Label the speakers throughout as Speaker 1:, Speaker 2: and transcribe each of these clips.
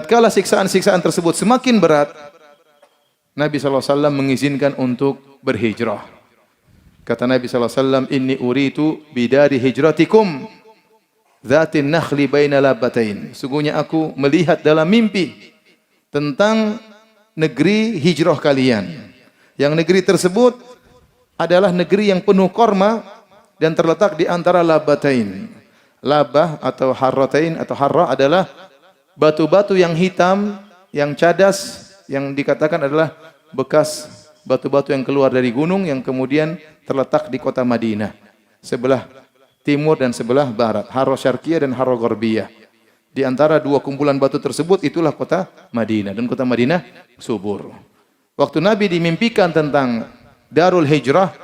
Speaker 1: Tatkala siksaan-siksaan tersebut semakin berat, Nabi SAW mengizinkan untuk berhijrah. Kata Nabi SAW, "Inni uritu bidari hijratikum, dzatin nakhli baina labbatain." Sungguhnya aku melihat dalam mimpi tentang negeri hijrah kalian. Yang negeri tersebut adalah negeri yang penuh korma dan terletak di antara labbatain. Labah atau harratain atau harra adalah batu-batu yang hitam, yang cadas, yang dikatakan adalah bekas batu-batu yang keluar dari gunung yang kemudian terletak di kota Madinah. Sebelah timur dan sebelah barat. Harra Syarqiyah dan Harra Gharbiyah. Di antara dua kumpulan batu tersebut itulah kota Madinah. Dan kota Madinah subur. Waktu Nabi dimimpikan tentang Darul Hijrah,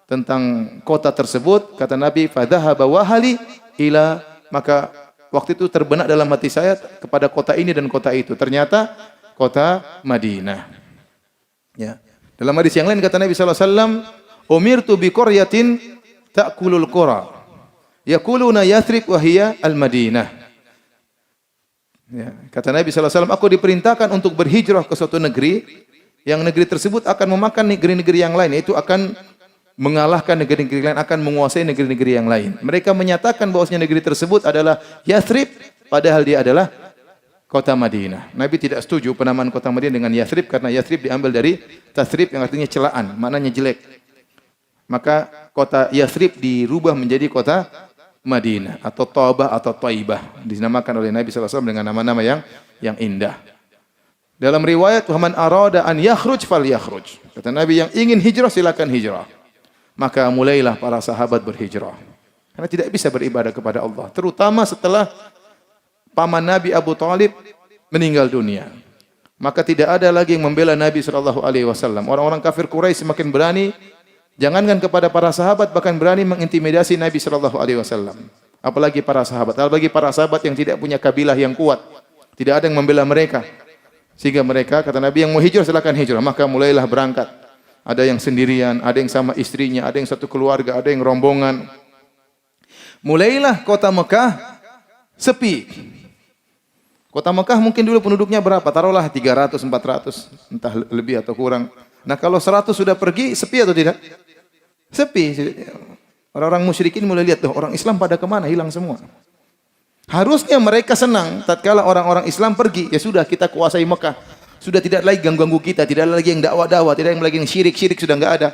Speaker 1: tentang kota tersebut, kata Nabi, "Fadhahaba wahali ila," maka waktu itu terbenak dalam hati saya kepada kota ini dan kota itu. Ternyata kota Madinah. Ya. Dalam hadis yang lain kata Nabi SAW, "Umirtu bi qaryatin ta'kulul qura. Yaquluna Yathrib wa hiya al-Madinah." Ya. Kata Nabi SAW, aku diperintahkan untuk berhijrah ke suatu negeri, yang negeri tersebut akan memakan negeri-negeri yang lain, yaitu akan mengalahkan negeri-negeri lain, akan menguasai negeri-negeri yang lain. Mereka menyatakan bahwasanya negeri tersebut adalah Yathrib, padahal dia adalah kota Madinah. Nabi tidak setuju penamaan kota Madinah dengan Yathrib karena Yathrib diambil dari tathrib yang artinya celaan, maknanya jelek. Maka kota Yathrib dirubah menjadi kota Madinah atau Thaubah atau Thaibah, dinamakan oleh Nabi SAW dengan nama-nama yang indah. Dalam riwayat, "Wa man arada an yakhruj falyakhruj." Kata Nabi, yang ingin hijrah silakan hijrah. Maka mulailah para sahabat berhijrah. Karena tidak bisa beribadah kepada Allah, terutama setelah paman Nabi Abu Thalib meninggal dunia. Maka tidak ada lagi yang membela Nabi SAW. Orang-orang kafir Quraisy semakin berani, jangankan kepada para sahabat, bahkan berani mengintimidasi Nabi SAW. Apalagi para sahabat. Apalagi para sahabat yang tidak punya kabilah yang kuat. Tidak ada yang membela mereka. Sehingga mereka, kata Nabi, yang mau hijrah silakan hijrah. Maka mulailah berangkat. Ada yang sendirian, ada yang sama istrinya, ada yang satu keluarga, ada yang rombongan. Mulailah kota Mekah sepi. Kota Mekah mungkin dulu penduduknya berapa? Taruhlah 300, 400, entah lebih atau kurang. Nah kalau 100 sudah pergi, sepi atau tidak? Sepi. Orang-orang musyrikin mulai lihat, orang Islam pada kemana? Hilang semua. Harusnya mereka senang tatkala orang-orang Islam pergi. Ya sudah, kita kuasai Mekah. Sudah tidak lagi ganggu-ganggu kita, tidak lagi yang dakwah-dakwah, tidak lagi yang syirik-syirik, sudah enggak ada.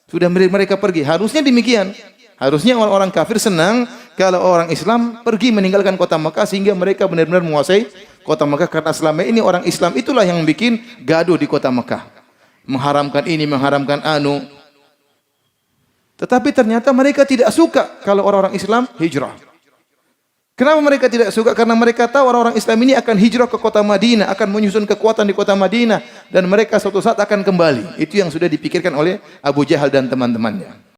Speaker 1: Sudah mereka pergi. Harusnya demikian. Harusnya orang-orang kafir senang kalau orang Islam pergi meninggalkan kota Mekah sehingga mereka benar-benar menguasai kota Mekah, karena selama ini orang Islam itulah yang bikin gaduh di kota Mekah. Mengharamkan ini, mengharamkan anu. Tetapi ternyata mereka tidak suka kalau orang-orang Islam hijrah. Kenapa mereka tidak suka? Karena mereka tahu orang-orang Islam ini akan hijrah ke kota Madinah, akan menyusun kekuatan di kota Madinah, dan mereka suatu saat akan kembali. Itu yang sudah dipikirkan oleh Abu Jahal dan teman-temannya.